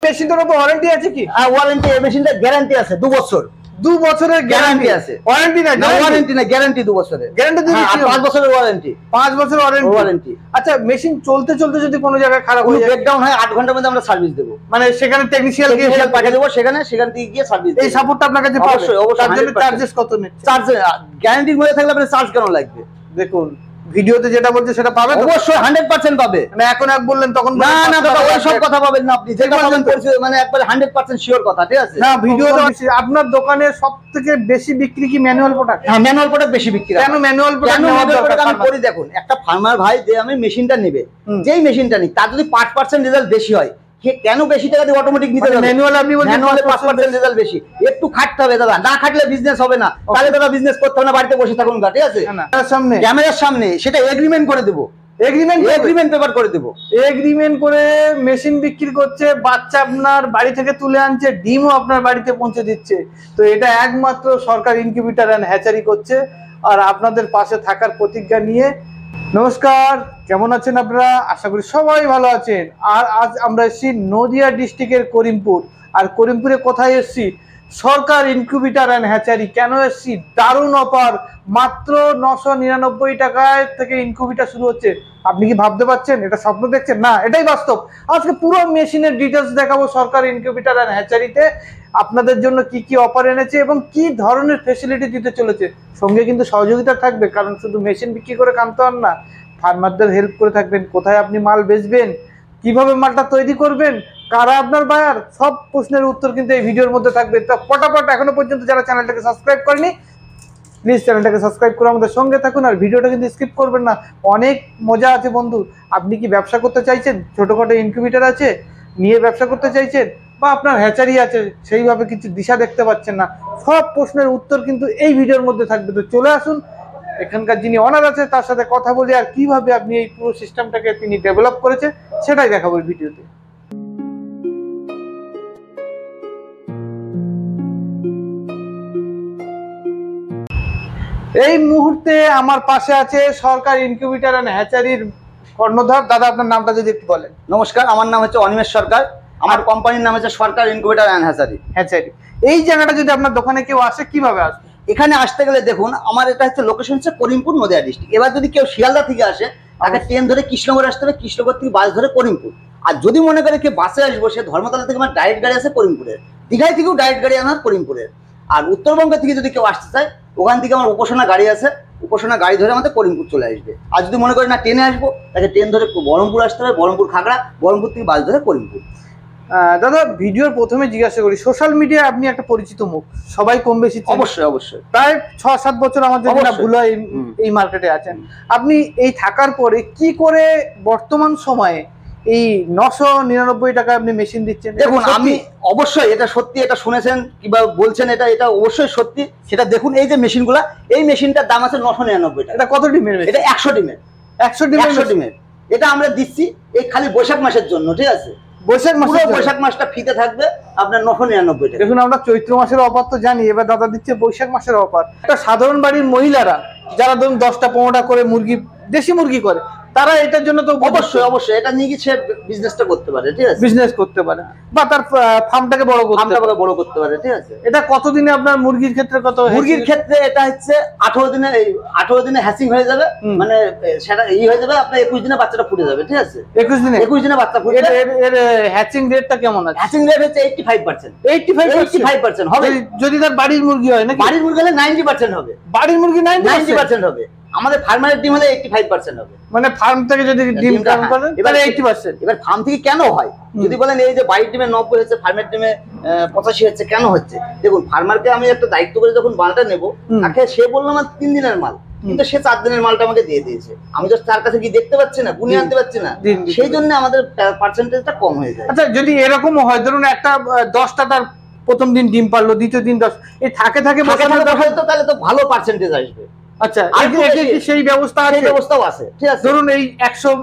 মেশিনটার উপর ওয়ারেন্টি আছে কি? ওয়ারেন্টি, এই মেশিনটা গ্যারান্টি আছে 2 বছর। 2 বছরের গ্যারান্টি আছে। ওয়ারেন্টি না, ওয়ারেন্টি না, গ্যারান্টি 2 বছরের। গ্যারান্টি দিচ্ছি 5 বছরের ওয়ারেন্টি। 5 বছর ওয়ারেন্টি। আচ্ছা, মেশিন চলতে চলতে যদি কোনো জায়গায় খারাপ হয়ে যায়, ব্রেকডাউন হয়, 8 ঘন্টার মধ্যে আমরা সার্ভিস দেব। মানে সেখানে টেকনিশিয়ান গিয়ে পাঠিয়ে দেব, সেখান থেকে গিয়ে সার্ভিস দেব। এই সাপোর্টটা আপনার কাছে পাবে? অবশ্যই অবশ্যই। তার জন্য চার্জেস কত নিচ্ছে? চার্জ গ্যারান্টির মধ্যে থাকলে আপনার চার্জ কেন লাগবে? দেখুন ভিডিওতে যেটা বলছে সেটা পাবে তো? অবশ্যই 100% পাবে। মানে এখন এক বললেন তখন না না দাদা, ওই সব কথা পাবেন না আপনি। যেটা বলেন মানে একবারে 100% শিওর কথা, ঠিক আছে? না, ভিডিওতে আপনার দোকানে সবথেকে বেশি বিক্রি কি ম্যানুয়াল প্রোডাক্ট? হ্যাঁ, ম্যানুয়াল প্রোডাক্ট বেশি বিক্রি হয়। কেন ম্যানুয়াল প্রোডাক্ট আমি করি দেখুন, একটা ফার্মার ভাই যে আমি মেশিনটা নেবে, যেই মেশিনটা নিক, তার যদি 5% রেজাল্ট বেশি হয়, কেন বেশি টাকা দিয়ে অটোমেটিক নিতে যাবে? ম্যানুয়াল আপনি বলছেন ম্যানুয়ালে 5% রেজাল্ট বেশি। একটু খাটতে হবে দাদা, না খাটলে বিজনেস হবে না। তাহলে দাদা বিজনেস করতে হবে না, বাড়িতে বসে থাকুন, ঠিক আছে? সামনে ক্যামেরার সামনে সেটা এগ্রিমেন্ট করে দেব। এগ্রিমেন্ট পেপার করে দেব। এগ্রিমেন্ট করে মেশিন বিক্রি করছে, বাচ্চা আপনার বাড়ি থেকে তুলে আনছে, ডিমও আপনার বাড়িতে পৌঁছে দিচ্ছে। তো এটা একমাত্র সরকার ইনকিউবেটর এন্ড হ্যাচারি করছে। আর আপনাদের পাশে থাকার প্রতিজ্ঞা নিয়ে নমস্কার, কেমন আছেন আপনারা? আশা করি সবাই ভালো আছেন। আর আজ আমরা এসেছি নদিয়া ডিস্ট্রিক্টের করিমপুর। আর করিমপুরে কোথায় এসেছি? সরকার ইনকিউবেটর এন্ড হ্যাচারি। কেন এসেছি? দারুণ অফার, মাত্র 999 টাকায় থেকে ইনকিউবেটর শুরু হচ্ছে। আপনি কি ভাবতে পারছেন? এটা স্বপ্ন দেখছেন? না, এটাই বাস্তব। আজকে পুরো মেশিনের ডিটেলস দেখাবো সরকার ইনকিউবেটর এন্ড হ্যাচারিতে। আপনাদের জন্য কি কি অফার এনেছে এবং কি ধরনের ফেসিলিটি দিতে চলেছে। সঙ্গে কিন্তু সহযোগিতা থাকবে, কারণ শুধু মেশিন বিক্রি করে কামতে হন না, ফার্মারদের হেল্প করে থাকবেন। কোথায় আপনি মাল বেচবেন, কিভাবে মালটা তৈরি করবেন, কারা আপনার বায়ার, সব প্রশ্নের উত্তর কিন্তু এই ভিডিওর মধ্যে থাকবে। তো পটাপট এখনো পর্যন্ত যারা চ্যানেলটাকে সাবস্ক্রাইব করেনি, প্লিজ চ্যানেলটাকে সাবস্ক্রাইব করে আমাদের সঙ্গে থাকুন। আর ভিডিওটা কিন্তু স্কিপ করবেন না, অনেক মজা আছে বন্ধু। আপনি কি ব্যবসা করতে চাইছেন? ছোটখাটো ইনকিউবেটর আছে নিয়ে ব্যবসা করতে চাইছেন, বা আপনার হ্যাচারি আছে, সেইভাবে কিছু দিশা দেখতে পাচ্ছেন না, সব প্রশ্নের উত্তর কিন্তু এই ভিডিওর মধ্যে থাকবে। তো চলে আসুন, এখানকার যিনি অনার আছে তার সাথে কথা বলি, আর কিভাবে আপনি এই পুরো সিস্টেমটাকে তিনি ডেভেলপ করেছে সেটাই দেখাবো এই ভিডিওতে। এই মুহূর্তে আমার পাশে আছে সরকার ইনকিউবেটর এন্ড হ্যাচারির কর্ণধার। দাদা, আপনার নামটা যদি একটু বলেন। নমস্কার, আমার নাম হচ্ছে অনিমেষ সরকার। আমার কোম্পানির নাম হচ্ছে সরকার ইনকিউবেটর এন্ড হ্যাচারি। এই জায়গাটা যদি আপনার দোকানে কেউ আসে, কিভাবে আসবে? এখানে আসতে গেলে দেখুন, আমার এটা হচ্ছে লোকেশন হচ্ছে করিমপুর, নদিয়া ডিস্ট্রিক্ট। এবার যদি কেউ শিয়ালদা থেকে আসে, তাকে ট্রেন ধরে কৃষ্ণনগর আসতে হবে, কৃষ্ণনগর থেকে বাস ধরে করিমপুর। আর যদি মনে করে কেউ বাসে আসবো, সে ধর্মতলা থেকে আমার ডাইরেক্ট গাড়ি আছে করিমপুরের, দীঘায় থেকেও ডাইরেক্ট গাড়ি আমার করিমপুরের। আর উত্তরবঙ্গ থেকে যদি কেউ আসতে চায়, ওখান থেকে আমার উপাসনা গাড়ি আছে, উপাসনা গাড়ি ধরে আমাদের করিমপুর চলে আসবে। আর যদি মনে করে না ট্রেনে আসবো, তাকে ট্রেন ধরে বহরমপুর আসতে হবে, বহরমপুর খাগড়া, বহরমপুর থেকে বাস ধরে করিমপুর। দাদা, ভিডিওর প্রথমে জিজ্ঞাসা করি, সোশ্যাল মিডিয়ায় আপনি একটা পরিচিত মুখ, সবাই কম বেশি। অবশ্যই অবশ্যই। প্রায় 6-7 বছর আমার যদি না ভুল হয় এই মার্কেটে আছেন। আপনি এই থাকার পরে কি করে বর্তমান সময়ে এই 999 টাকা আপনি মেশিন দিচ্ছেন? দেখুন, আমি অবশ্যই এটা সত্যি, এটা শুনেছেন কিংবা বলছেন, এটা অবশ্যই সত্যি। সেটা দেখুন, এই যে মেশিনগুলা, এই মেশিনটার দাম আছে 999 টাকা। এটা কত ডিমের? এটা 100 ডিমের। 100 ডিমের। এটা আমরা দিচ্ছি এই খালি বৈশাখ মাসের জন্য, ঠিক আছে? বৈশাখ মাসটা ফ্রিতে থাকবে আপনার 999 টাকা। দেখুন, আমরা চৈত্র মাসের অফার তো জানি, এবার দাদা দিচ্ছে বৈশাখ মাসের অফার। একটা সাধারণ বাড়ির মহিলারা যারা ধরুন 10টা 15টা করে মুরগি, দেশি মুরগি করে, তারা এটার জন্য তো অবশ্যই এটা নিয়ে গিয়ে সে বিজনেসটা করতে পারে, ঠিক আছে? বিজনেস করতে পারে বা তার ফার্মটাকে বড় করতে পারে, ঠিক আছে? এটা কতদিনে আপনার মুরগির ক্ষেত্রে কত? মুরগির ক্ষেত্রে এটা হচ্ছে 18 দিনে হ্যাচিং হয়ে যাবে, মানে সেটা হয়ে যাবে আপনার 21 দিনে বাচ্চাটা ফুটে যাবে, ঠিক আছে? 21 দিনে বাচ্চা ফুটে। এর হ্যাচিং রেটটা কেমন আছে? হ্যাচিং রেট হচ্ছে 85%। 85% হবে যদি তার বাড়ির মুরগি হয়। নাকি বাড়ির মুরগি হলে 90% হবে। বাড়ির মুরগি 90% হবে। আমাদের ফার্মারের ডিম হলে 85% হবে। মানে ফার্ম থেকে যদি ডিম কাম করেন তাহলে 80%। এবার ফার্ম থেকে কেন হয় যদি বলেন, এই যে বাড়ির ডিমে 90 হচ্ছে, ফার্মের ডিমে 85 হচ্ছে, কেন হচ্ছে? দেখুন, ফার্মারকে আমি একটা দায়িত্ব করে যখন মালটা নেবো, তাকে সে বললো আমার 3 দিনের মাল, কিন্তু সে 4 দিনের মালটা আমাকে দিয়ে দিয়েছে। আমি তো তার কাছে কি দেখতে পাচ্ছি না, গুনিয়ে আনতে পারছি না, সেই জন্য আমাদের পার্সেন্টেজটা কম হয়ে যায়। আচ্ছা, যদি এরকম হয়, ধরুন একটা 10টা তার প্রথম দিন ডিম পারলো, দ্বিতীয় দিন 10, এই থাকে তাহলে তো ভালো পার্সেন্টেজ আসবে। আচ্ছা, সেই ব্যবস্থা আছে? ব্যবস্থাও আছে, ঠিক আছে? ধরুন এই 100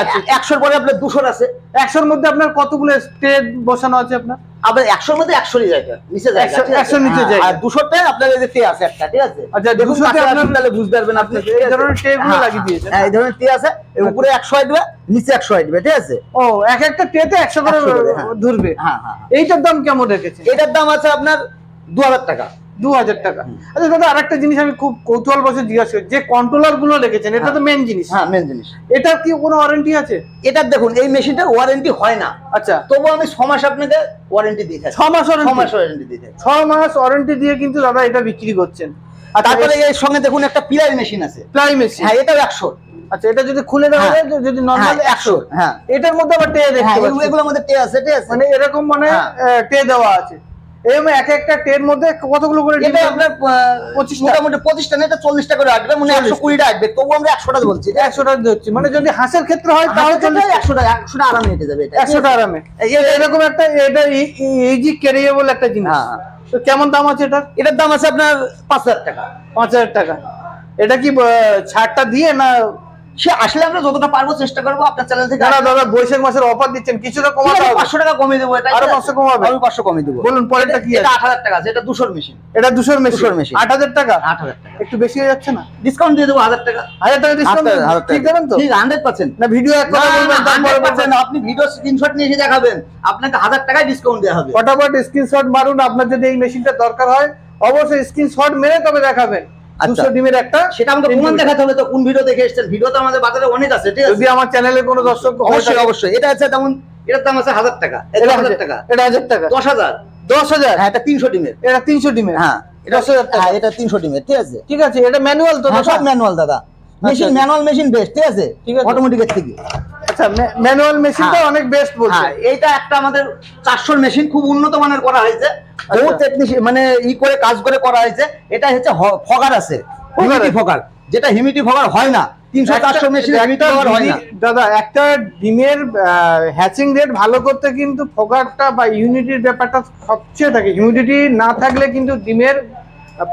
আছে, 100 পরে আপনার 200 আছে। 100-র মধ্যে আপনার কতগুলো স্ট্রে বসানো আছে আপনার? আপনার 100 মধ্যে 100 জায়গা নিচে জায়গা 100 নিচে জায়গা। আর 200টায় আপনার এই যে টে আছে একটা, ঠিক আছে? আচ্ছা, দেখুন 200 তে কাছে আপনার আসুন, তাহলে বুঝতে পারবেন আপনি। এই ধরনের ট্রে গুলো লাগিয়ে দিয়েছেন। হ্যাঁ, এই ধরনের টে আছে, এর উপরে 100 আসবে, নিচে 100 আসবে, ঠিক আছে? ও, এক একটা ট্রেতে 100 করে 100 করে, হ্যাঁ। ধরবে। হ্যাঁ হ্যাঁ। এইটার দাম কেমন রেখেছেন? এটার দাম আছে আপনার 2000 টাকা। 2000 টাকা। আচ্ছা দাদা, আরেকটা জিনিস আমি খুব কৌতূহল বসে জিজ্ঞাসা করি, যে কন্ট্রোলার গুলো রেখেছেন, এটা তো মেন জিনিস। হ্যাঁ, মেন জিনিস। এটার কি কোনো ওয়ারেন্টি আছে? এটার দেখুন, এই মেশিনটার ওয়ারেন্টি হয় না, আচ্ছা, তবু আমি 6 মাস আপনাকে ওয়ারেন্টি দিয়ে থাকি। 6 মাস 6 মাস ওয়ারেন্টি? ওয়ারেন্টি দিয়ে থাকি। 6 মাস ওয়ারেন্টি দিয়ে কিন্তু দাদা এটা বিক্রি করছেন। আর তারপরে এর সঙ্গে দেখুন একটা পিলাই মেশিন আছে। Ply machine? হ্যাঁ, এটাও 100। আচ্ছা, এটা যদি খুলে দেওয়া হ্যাঁ। যায়, যদি নরমাল 100। হ্যাঁ, এটার মধ্যে আবার টে দেখতে হ্যাঁ, পাচ্ছি, এগুলোর মধ্যে টে আছে, ঠিক আছে? মানে এরকম মানে হ্যাঁ। টে দেওয়া আছে। এরকম এক একটা টের মধ্যে কতগুলো করে এটা ডিম? আপনার 25টা। মোটামুটি 25টা না, এটা 40টা করে আসবে, মানে 120টা আসবে, তবু আমরা 100টা বলছি। 100 টাকা ধরছি, মানে যদি হাঁসের ক্ষেত্রে হয় তাহলে 100টা আরামে হেঁটে যাবে এটা। 100 টাকা আরামে। এরকম একটা, এটা ইজি ক্যারিয়েবল একটা জিনিস। হ্যাঁ। তো কেমন দাম আছে এটা? এটার দাম আছে আপনার 5000 টাকা। 5000 টাকা। এটা কি ছাড়টা দিয়ে না? সে আসলে আমরা যতটা পারবো চেষ্টা করবো আপনার চ্যানেল থেকে। দাদা দাদা, বৈশাখ মাসের অফার দিচ্ছেন, কিছুটা কমাতে হবে। 500 টাকা কমিয়ে দেবো, এটা আরো 500 কমাবে? আমি 500 কমিয়ে দেবো। বলুন পরেরটা কি এটা আছে? 8000 টাকা আছে, এটা 200 মেশিন। এটা 200 মেশিন। 200 মেশিন। 8000 টাকা? 8000 টাকা একটু বেশি হয়ে যাচ্ছে না? ডিসকাউন্ট দিয়ে দেবো 1000 টাকা। 1000 টাকা ডিসকাউন্ট? 1000 টাকা। ঠিক দেবেন তো? ঠিক 100%। না ভিডিও এক কথা বলবেন, তারপরে 100%। আপনি ভিডিও স্ক্রিনশট নিয়ে এসে দেখাবেন, আপনাকে 1000 টাকায় ডিসকাউন্ট দেওয়া হবে। ফটাফট স্ক্রিনশট মারুন, আপনার যদি এই মেশিনটা দরকার হয় অবশ্যই স্ক্রিনশট মেরে তবে দেখাবেন। 200 ডিমের একটা, সেটা আমাকে প্রমাণ দেখাতে হবে তো, কোন ভিডিও দেখে এসেছেন। ভিডিও তো আমাদের বাজারে অনেক আছে, ঠিক আছে? যদি আমার চ্যানেলে কোনো দর্শক অবশ্যই অবশ্যই। এটা আছে যেমন, এটার দাম আছে 1000 টাকা, এটা 1000 টাকা, এটা 1000 টাকা। 10000। 10000? হ্যাঁ, এটা 300 ডিমের। এটা 300 ডিমের? হ্যাঁ, এটা 10000 টাকা। হ্যাঁ, এটা 300 ডিমের, ঠিক আছে? ঠিক আছে, এটা ম্যানুয়াল তো? হ্যাঁ, সব ম্যানুয়াল দাদা। মেশিন আচ্ছা। ম্যানুয়াল মেশিন বেস্ট, ঠিক আছে? ঠিক আছে। অটোমেটিকের থেকে। আচ্ছা, ম্যানুয়াল মেশিনটা হ্যাঁ। অনেক বেস্ট বলছে। হ্যাঁ, এইটা একটা আমাদের 400 মেশিন, খুব উন্নত মানের করা হয়েছে, বহু টেকনিশিয়ান মানে করে কাজ করে করা হয়েছে। এটা হচ্ছে ফগার আছে, হিউমিডিটি ফগার, যেটা হিউমিডিটি ফগার হয় না। 300-400 মেশিন হিউমিডিটি ফগার হয় না দাদা। একটা ডিমের হ্যাচিং রেট ভালো করতে কিন্তু ফগারটা বা ইউনিটির ব্যাপারটা সবচেয়ে থাকে। হিউমিডিটি না থাকলে কিন্তু ডিমের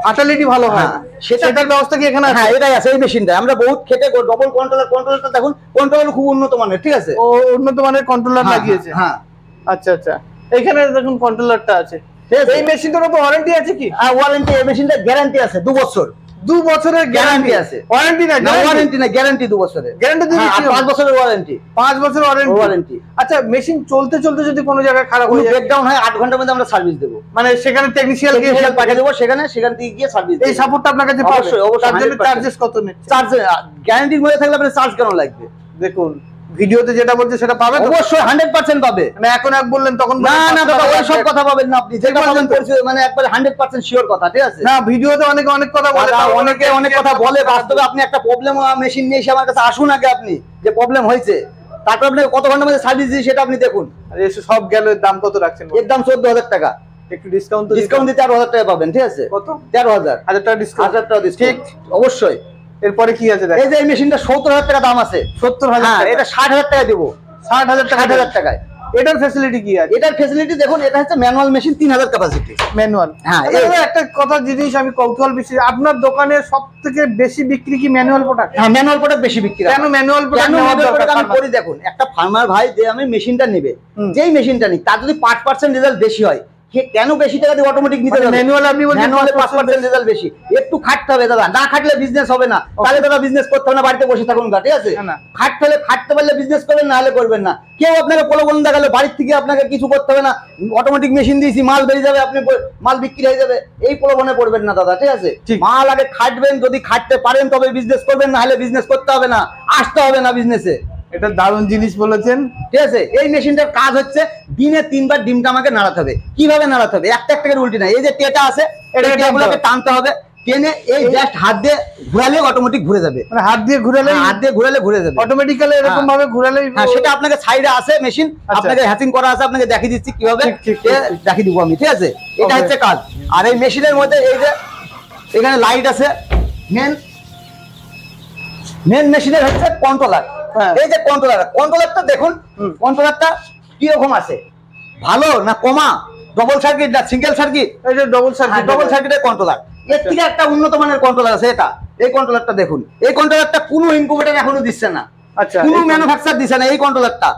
ফার্টিলিটি ভালো হয় না। সেটার ব্যবস্থা কি এখানে আছে? হ্যাঁ, এটাই আছে এই মেশিনটা। আমরা বহুত খেটে ডবল কন্ট্রোলারটা দেখুন, কন্ট্রোলার খুব উন্নত মানের, ঠিক আছে? ও উন্নত মানের কন্ট্রোলার হ্যাঁ, লাগিয়েছে? হ্যাঁ। আচ্ছা আচ্ছা, এখানে দেখুন কন্ট্রোলারটা আছে। এই মেশিনটার উপর ওয়ারেন্টি আছে কি? আর ওয়ারেন্টি, এই মেশিনটা গ্যারান্টি আছে 2 বছর। 2 বছরের গ্যারান্টি আছে? ওয়ারেন্টি না, ওয়ারেন্টি না, গ্যারান্টি 2 বছরের। গ্যারান্টি দিবি কি? 5 বছরের ওয়ারেন্টি। 5 বছর ওয়ারেন্টি। আচ্ছা, মেশিন চলতে চলতে যদি কোনো জায়গায় খারাপ কোনো হয়ে যায়, ব্রেকডাউন হয় 8 ঘন্টার মধ্যে আমরা সার্ভিস দেবো। মানে সেখানে টেকনিশিয়ান গিয়ে টেকনিশিয়ান পাঠিয়ে দেবো, সেখান থেকে গিয়ে সার্ভিস এই সাপোর্টটা আপনার কাছে পাবে? অবশ্যই, অবশ্যই, তার জন্য 100% চার্জেস কত নিচ্ছে? চার্জ গ্যারান্টির মধ্যে থাকলে আপনার চার্জ কেন লাগবে? দেখুন ভিডিওতে যেটা বলছে সেটা পাবে তো? অবশ্যই 100% পাবে। মানে এখন এক বললেন তখন না বললেন না 500 দাদা, টাকা ওই সব লাগবে। কথা পাবেন না আপনি, যেটা পাবেন মানে একবার 100% শিওর কথা, ঠিক আছে? না, ভিডিওতে অনেকে অনেক কথা বলে, দাদা, অনেকে অনেক কথা বলে, বাস্তবে আপনি একটা প্রবলেম মেশিন নিয়ে এসে আমার কাছে আসুন আগে, আপনি যে প্রবলেম হয়েছে, তারপর আপনি কত ঘন্টার মধ্যে সার্ভিস দিই সেটা আপনি দেখুন। আর এসে সব গেল, এর দাম কত রাখছেন? এর দাম 14000 টাকা। একটু ডিসকাউন্ট তো ডিসকাউন্ট দিয়ে 13000 টাকা পাবেন, ঠিক আছে? কত? 13000। 1000 টাকা ডিসকাউন্ট? 1000 টাকা ডিসকাউন্ট, ঠিক। অবশ্যই। এরপরে কি আছে এই যে এই মেশিনটা 70000 টাকা দাম আছে। 70000 হ্যাঁ, টাকা? এটা 60000 টাকা দেবো। 60000 টাকা? 60000 টাকায়। এটার ফ্যাসিলিটি কি আছে? এটার ফ্যাসিলিটি দেখুন, এটা হচ্ছে ম্যানুয়াল মেশিন, 3000 ক্যাপাসিটি ম্যানুয়াল। হ্যাঁ, একটা কথা জিনিস আমি কৌতূহল বেশি, আপনার দোকানে সবথেকে বেশি বিক্রি কি ম্যানুয়াল প্রোডাক্ট? হ্যাঁ, ম্যানুয়াল প্রোডাক্ট বেশি বিক্রি হয়। কেন ম্যানুয়াল কেন প্রোডাক্ট নেওয়ার ম্যানুয়াল দরকার? প্রোডাক্ট আমি করি দেখুন, একটা ফার্মার ভাই যে আমি মেশিনটা নেবে, যেই মেশিনটা নিক, তার যদি 5% রেজাল্ট বেশি হয়, সে কেন বেশি টাকা দিয়ে অটোমেটিক নিতে যাবে? ম্যানুয়াল আপনি বলছেন ম্যানুয়ালে 5% রেজাল্ট বেশি। একটু খাটতে হবে দাদা, না খাটলে বিজনেস হবে না। তাহলে দাদা বিজনেস করতে হবে না, বাড়িতে বসে থাকুন গা, ঠিক আছে? না। খাটতে পারলে বিজনেস করবেন, না হলে করবেন না। কেউ আপনাকে প্রলোভন দেখালে বাড়ির থেকে আপনাকে কিছু করতে হবে না, অটোমেটিক মেশিন দিয়েছি, মাল বেরিয়ে যাবে, আপনি মাল বিক্রি হয়ে যাবে, এই প্রলোভনে পড়বেন না দাদা, ঠিক আছে? মাল আগে খাটবেন, যদি খাটতে পারেন তবে বিজনেস করবেন, না হলে বিজনেস করতে হবে না, আসতে হবে না বিজনেসে। এটা দারুণ জিনিস বলেছেন, ঠিক আছে? এই মেশিনটার কাজ হচ্ছে দিনে 3 বার ডিমটা আমাকে নাড়াতে হবে। কিভাবে নাড়াতে হবে? একটা একটা করে উল্টে না, এই যে টেটা আছে, এটা টেগুলোকে টানতে হবে, টেনে এই জাস্ট হাত দিয়ে ঘোরালে অটোমেটিক ঘুরে যাবে। মানে হাত দিয়ে ঘুরালে? হাত দিয়ে ঘুরালে ঘুরে যাবে অটোমেটিক্যালি, এরকম ভাবে ঘুরালেই? হ্যাঁ, সেটা আপনাকে সাইডে আছে মেশিন, আপনাকে হ্যাচিং করা আছে, আপনাকে দেখিয়ে দিচ্ছি কিভাবে, দেখিয়ে দিব আমি, ঠিক আছে? এটা হচ্ছে কাজ। আর এই মেশিনের মধ্যে এই যে এখানে লাইট আছে, মেন মেশিনের হচ্ছে কন্ট্রোলার। এই যে কন্ট্রোলারটা দেখুন, কন্ট্রোলারটা কিরকম আছে, ভালো না কমা, ডবল সার্কিট না সিঙ্গেল সার্কিট? এই যে ডবল সার্কিট, ডবল সার্কিটের কন্ট্রোলার। এর থেকে একটা উন্নত মানের কন্ট্রোলার আছে, এটা এই কন্ট্রোলারটা দেখুন। এই কন্ট্রোলারটা কোনো ইনকিউবেটর এখনো দিচ্ছে না, আচ্ছা, কোনো ম্যানুফ্যাকচার দিচ্ছে না এই কন্ট্রোলারটা।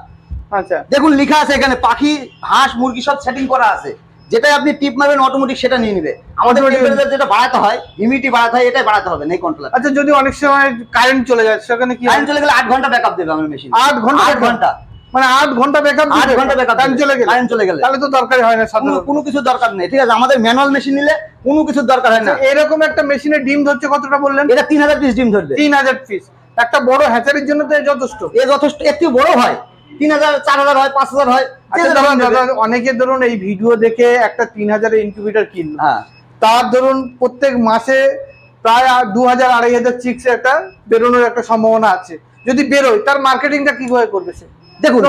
আচ্ছা দেখুন লেখা আছে এখানে পাখি হাঁস মুরগি সব সেটিং করা আছে, যেটা আপনি টিপ মারবেন অটোমেটিক সেটা নিয়ে নেবে। আমাদের টেম্পারেচার যেটা বাড়াতে হয়, হিউমিডিটি বাড়াতে হয়, এটাই বাড়াতে হবে না এই কন্ট্রোলার। আচ্ছা যদি অনেক সময় কারেন্ট চলে যায় সেখানে কি? কারেন্ট চলে গেলে 8 ঘন্টা ব্যাকআপ দেবে আমার মেশিন। 8 ঘন্টা? 8 ঘন্টা মানে 8 ঘন্টা ব্যাকআপ? 8 ঘন্টা ব্যাকআপ কারেন্ট চলে গেলে তাহলে তো দরকারই হয় না, কোনো কিছু দরকার নেই, ঠিক আছে। আমাদের ম্যানুয়াল মেশিন নিলে কোনো কিছু দরকার হয় না। এরকম একটা মেশিনে ডিম ধরছে কতটা বললেন? এটা 3000 পিস ডিম ধরবে। 3000 পিস একটা বড় হ্যাচারির জন্য তো যথেষ্ট। যথেষ্ট, এর থেকে বড় হয় 3000, 4000 হয়, 5000 হয়। অনেকে ধরুন এই ভিডিও দেখে একটা 3000 ইনকিউবেটর কিনলো, হ্যাঁ, তার ধরুন প্রত্যেক মাসে প্রায় 2000-2500 চিক্স একটা বেরোনোর একটা সম্ভাবনা আছে। যদি বেরোয় তার মার্কেটিংটা কিভাবে করবে সে? দেখুন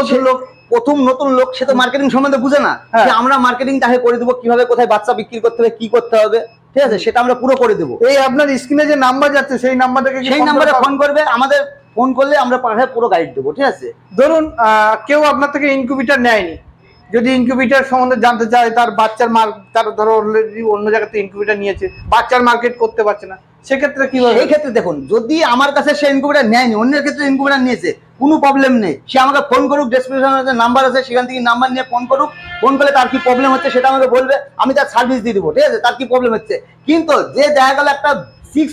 নতুন লোক সে তো মার্কেটিং সম্বন্ধে বুঝে না, আমরা মার্কেটিং তাকে করে দেবো, কিভাবে কোথায় বাচ্চা বিক্রি করতে হবে, কি করতে হবে, ঠিক আছে, সেটা আমরা পুরো করে দেবো। এই আপনার স্ক্রিনে যে নাম্বার যাচ্ছে সেই নাম্বার থেকে, সেই নাম্বারে ফোন করবে, আমাদের ফোন করলে আমরা পাঠায় পুরো গাইড দেবো, ঠিক আছে। ধরুন কেউ আপনার থেকে ইনকিউবেটর নেয়নি, যদি ইনকিউবেটর সম্বন্ধে জানতে চায়, তার বাচ্চার তার ধরো অলরেডি অন্য জায়গাতে ইনকিউবেটর নিয়েছে, বাচ্চার মার্কেট করতে পারছে না, সেক্ষেত্রে কি হবে? সেই ক্ষেত্রে দেখুন, যদি আমার কাছে সে ইনকিউবেটর নেয়নি, অন্যের ক্ষেত্রে ইনকিউবেটর নিয়েছে, কোনো প্রবলেম নেই, সে আমাকে ফোন করুক, ডেসক্রিপশনে নাম্বার আছে সেখান থেকে নাম্বার নিয়ে ফোন করুক, ফোন করলে তার কি প্রবলেম হচ্ছে সেটা আমাকে বলবে, আমি তার সার্ভিস দিয়ে দেবো, ঠিক আছে, তার কি প্রবলেম হচ্ছে। কিন্তু যে দেখা গেল একটা 6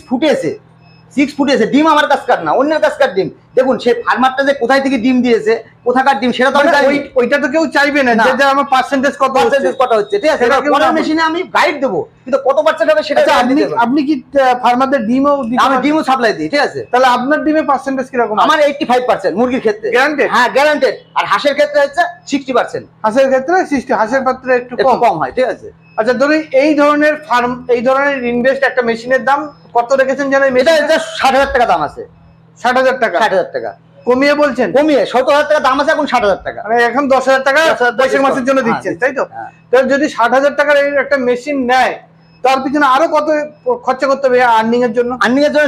ফুটেছে ডিম আমার কাছকার না, অন্যের কাছকার ডিম, দেখুন সে ফার্মারটা যে কোথায় থেকে ডিম দিয়েছে, কোথাকার ডিম, সেটা তো ওইটা তো কেউ চাইবে না যে আমার পার্সেন্টেজ কত হচ্ছে, ঠিক আছে। পরের মেশিনে আমি গাইড দেবো, কিন্তু কত পার্সেন্ট হবে সেটা। আপনি কি ফার্মারদের ডিমও সাপ্লাই দিই, ঠিক আছে। তাহলে আপনার ডিমের পার্সেন্টেজ কিরকম? আমার 85% মুরগির ক্ষেত্রে গ্যারান্টেড। হ্যাঁ গ্যারান্টেড। আর হাঁসের ক্ষেত্রে হচ্ছে 60%। হাঁসের ক্ষেত্রে 60, হাঁসের ক্ষেত্রে একটু কম হয়, ঠিক আছে। আচ্ছা ধরুন এই ধরনের ইনভেস্ট একটা মেশিনের দাম কত রেখেছেন জানেন? এটা 60,000 টাকা দাম আছে। 60,000 টাকা? 60,000 টাকা কমিয়ে বলছেন? কমিয়ে 70,000 টাকা দাম আছে, এখন 60,000 টাকা, মানে এখন 10,000 টাকা বৈশাখ মাসের জন্য দিচ্ছেন, তাই তো? তাহলে যদি 60,000 টাকার একটা মেশিন নেয়, তার পিছনে আরো কত খরচা করতে হবে আর্নিং এর জন্য?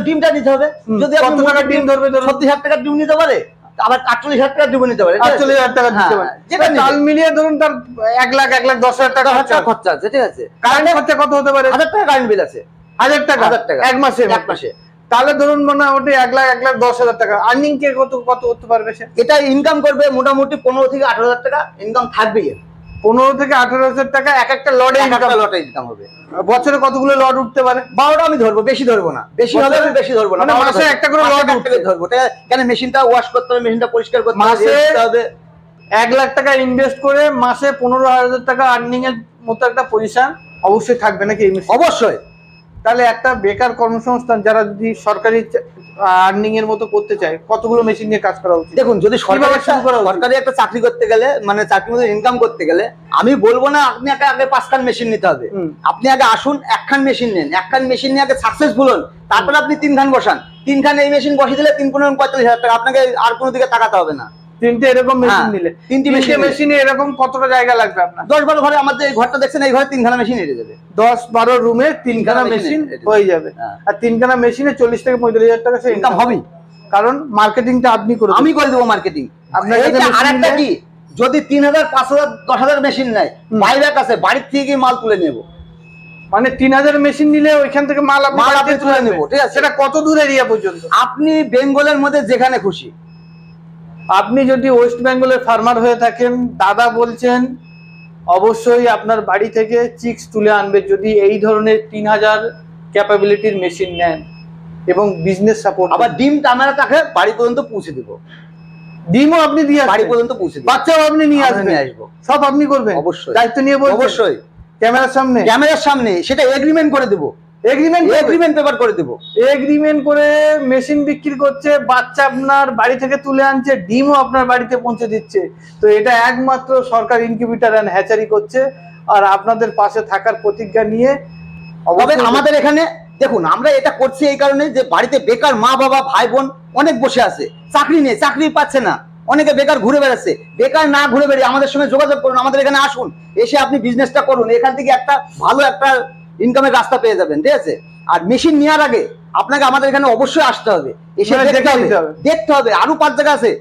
ডিমটা নিতে হবে। যদি কত টাকা ডিম ধরবে? 70,000 টাকা ডিম নিতে পারে, আবার 48,000 টাকা ডিম নিতে পারে, 48,000 টাকা দিতে পারে, যেটা তাল মিলিয়ে ধরুন তার 1,10,000 টাকা খরচা আছে, ঠিক আছে। কারেন্ট খরচা কত হতে পারে? 1000 টাকা কারেন্ট বিল আছে। 1000 টাকা এক মাসে? তাহলে ধরুন মোটামুটি 1,10,000 টাকা আর্নিং কে কত করতে পারবে সে? এটা ইনকাম করবে মোটামুটি 15 থেকে 18,000 টাকা ইনকাম থাকবেই। 15 থেকে 18,000 টাকা এক একটা লটে ইনকাম হবে। বছরে কতগুলো লট উঠতে পারে? 12টা আমি ধরবো, বেশি ধরবো না, বেশি হলে আমি বেশি ধরবো না, মাসে একটা করে লট উঠতে ধরবো। কেন মেশিনটা ওয়াশ করতে হবে, মেশিনটা পরিষ্কার করতে হবে। 1 লাখ টাকা ইনভেস্ট করে মাসে 15,000 টাকা আর্নিং এর মতো একটা পজিশন অবশ্যই থাকবে নাকি? অবশ্যই। তাহলে একটা বেকার কর্মসংস্থান যারা যদি সরকারি আর্নিং এর মতো করতে চায়, কতগুলো মেশিন নিয়ে কাজ করা উচিত? দেখুন যদি সরকারি একটা চাকরি করতে গেলে, মানে চাকরির মধ্যে ইনকাম করতে গেলে, আমি বলবো না আপনি আগে 5খান মেশিন নিতে হবে। আপনি আগে আসুন, 1খান মেশিন নেন, 1খান মেশিন নিয়ে আগে সাকসেসফুল হন, তারপরে আপনি 3খান বসান। 3খান এই মেশিন বসিয়ে দিলে 3 × 45,000 টাকা, আপনাকে আর কোনো দিকে তাকাতে হবে না। 3টে এরকম মেশিন নিলে 3টে মেশিনে এরকম কতটা জায়গা লাগবে আপনার? 10-12 ঘরে, আমাদের এই ঘরটা দেখছেন, এই ঘরে 3খানা মেশিন এসে যাবে। 10-12 রুমে 3খানা মেশিন হয়ে যাবে। আর 3খানা মেশিনে 40 থেকে 45,000 টাকা সে ইনকাম হবে, কারণ মার্কেটিংটা আপনি করবেন। আমি করে দেবো মার্কেটিং। আপনার আরেকটা কি, যদি 3,000, 5,000, 10,000 মেশিন নেয়, বাইরের কাছে বাড়ির থেকে মাল তুলে নেব। মানে 3,000 মেশিন নিলে ওইখান থেকে মাল আপনি তুলে নেব, ঠিক আছে। সেটা কত দূর এরিয়া পর্যন্ত? আপনি বেঙ্গলের মধ্যে যেখানে খুশি। আপনি যদি ওয়েস্ট বেঙ্গলের ফার্মার হয়ে থাকেন, দাদা বলছেন অবশ্যই আপনার বাড়ি থেকে চিক্স তুলে আনবে যদি এই ধরনের 3,000 ক্যাপাবিলিটির মেশিন নেন এবং বিজনেস সাপোর্ট। আবার ডিমটা আমরা তাকে বাড়ি পর্যন্ত পৌঁছে দেবো। ডিমও আপনি দিয়ে বাড়ি পর্যন্ত পৌঁছে দেবো, বাচ্চাও আপনি নিয়ে আসবো, সব আপনি করবেন? অবশ্যই, দায়িত্ব নিয়ে বলবেন। অবশ্যই ক্যামেরার সামনে সেটা এগ্রিমেন্ট করে দেবো, এগ্রিমেন্ট পেপার করে দেবো। এগ্রিমেন্ট করে মেশিন বিক্রি করছে, বাচ্চা আপনার বাড়ি থেকে তুলে আনছে, ডিমও আপনার বাড়িতে পৌঁছে দিচ্ছে। তো এটা একমাত্র সরকার ইনকিউবেটর এন্ড হ্যাচারি করছে, আর আপনাদের পাশে থাকার প্রতিজ্ঞা নিয়ে আমাদের এখানে দেখুন, আমরা এটা করছি এই কারণে যে বাড়িতে বেকার মা বাবা ভাই বোন অনেক বসে আছে, চাকরি নেই, চাকরি পাচ্ছে না, অনেকে বেকার ঘুরে বেড়াচ্ছে। বেকার না ঘুরে বেরিয়ে আমাদের সঙ্গে যোগাযোগ করুন, আমাদের এখানে আসুন, এসে আপনি বিজনেসটা করুন, এখান থেকে একটা ভালো একটা ইনকামের রাস্তা পেয়ে যাবেন, ঠিক আছে। আর মেশিন নেওয়ার আগে আপনাকে আমাদের এখানে অবশ্যই আসতে হবে, এসে দেখতে হবে, আরো 5 জায়গা আছে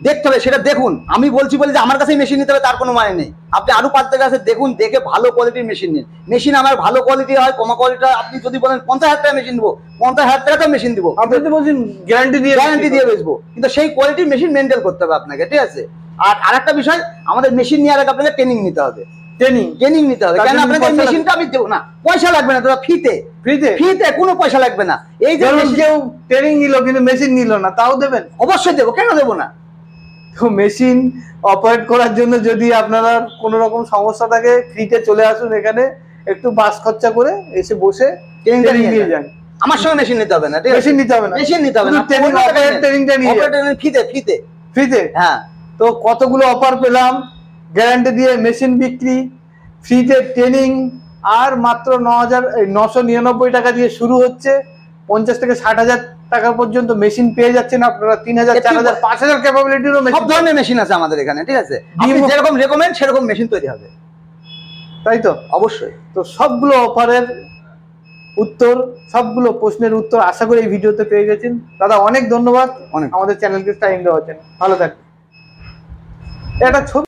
দেখতে হবে, সেটা দেখুন। আমি বলছি বলে যে আমার কাছেই মেশিন নিতে হবে তার কোনো মানে নেই, আপনি আরো 5 জায়গা আছে দেখুন, দেখে ভালো কোয়ালিটির মেশিন নিন। মেশিন আমার ভালো কোয়ালিটি হয়, কমা কোয়ালিটি, আপনি যদি বলেন 50,000 টাকা মেশিন দেবো, 50,000 টাকা মেশিন দিব, আপনি তো বলছেন গ্যারান্টি দিয়ে বেচবো, কিন্তু সেই কোয়ালিটির মেশিন মেনটেন করতে হবে আপনাকে, ঠিক আছে। আর আরেকটা বিষয়, আমাদের মেশিন নেওয়ার আগে আপনাকে ট্রেনিং নিতে হবে। ট্রেনিং নিতে হবে, কেন আপনাকে মেশিনটা আমি দেবো না, পয়সা লাগবে না, দাদা ফ্রিতে কোনো পয়সা লাগবে না। এই যে কেউ ট্রেনিং নিল কিন্তু মেশিন নিল না, তাও দেবেন? অবশ্যই দেবো, কেন দেবো না। তো মেশিন অপারেট করার জন্য যদি আপনারা কোনো রকম সমস্যা থাকে, ফ্রিতে চলে আসুন এখানে, একটু বাস খরচা করে এসে বসে ট্রেনিং নিয়ে যান। আমার সঙ্গে মেশিন নিতে হবে না, মেশিন নিতে হবে না, মেশিন নিতে হবে না, ট্রেনিংটা নিয়ে ফ্রিতে। হ্যাঁ, তো কতগুলো অফার পেলাম, গ্যারান্টি দিয়ে মেশিন বিক্রি, ফ্রিতে ট্রেনিং, আর মাত্র 9,999 টাকা দিয়ে শুরু হচ্ছে। 50 থেকে 60,000 টাকা পর্যন্ত মেশিন পেয়ে যাচ্ছেন আপনারা। 3,000, 4,000, 5,000 ক্যাপাবিলিটিরও সব ধরনের মেশিন আছে আমাদের এখানে, ঠিক আছে? আপনি যেরকম রেকমেন্ড সেরকম মেশিন তৈরি হবে, তাই তো? অবশ্যই। তো সবগুলো অফারের উত্তর, সবগুলো প্রশ্নের উত্তর আশা করি এই ভিডিওতে পেয়ে গেছেন। দাদা অনেক ধন্যবাদ আমাদের চ্যানেলকে টাইম দেওয়ার জন্য। ভালো থাকবেন। একটা ছবি